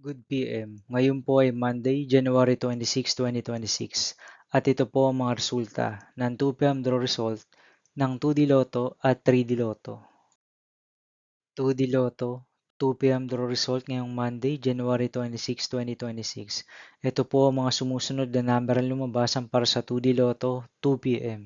Good PM. Ngayon po ay Monday, January 26, 2026 at ito po ang mga resulta ng 2 PM draw result ng 2D Lotto at 3D Lotto. 2D Lotto, 2 PM draw result ngayong Monday, January 26, 2026. Ito po ang mga sumusunod na number ang lumabasan para sa 2D Lotto 2 PM.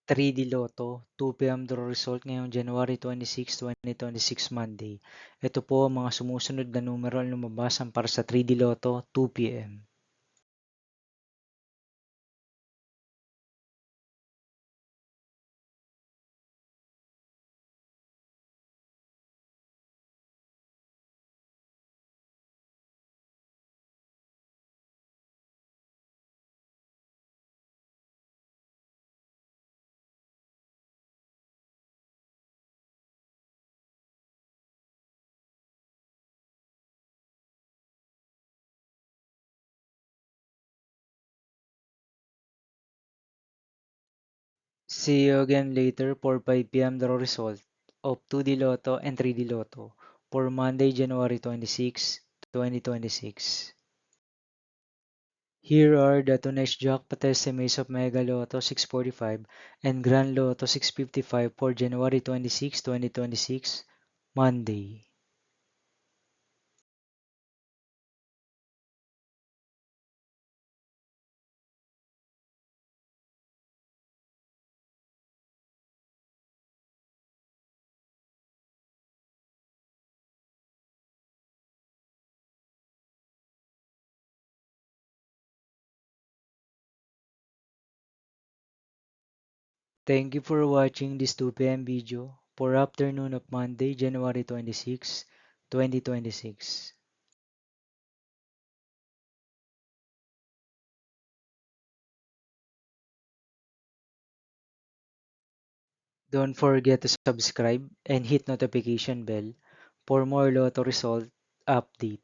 3D Lotto, 2 PM draw result ngayong January 26, 2026 Monday. Ito po ang mga sumusunod na numero ang lumabasan para sa 3D Lotto 2 PM. See you again later for 5 PM draw result of 2D Lotto and 3D Lotto for Monday, January 26, 2026. Here are the tonight's jackpot estimates of Mega Lotto 645 and Grand Lotto 655 for January 26, 2026, Monday. Thank you for watching this 2 PM video for afternoon of Monday, January 26, 2026. Don't forget to subscribe and hit notification bell for more Lotto result update.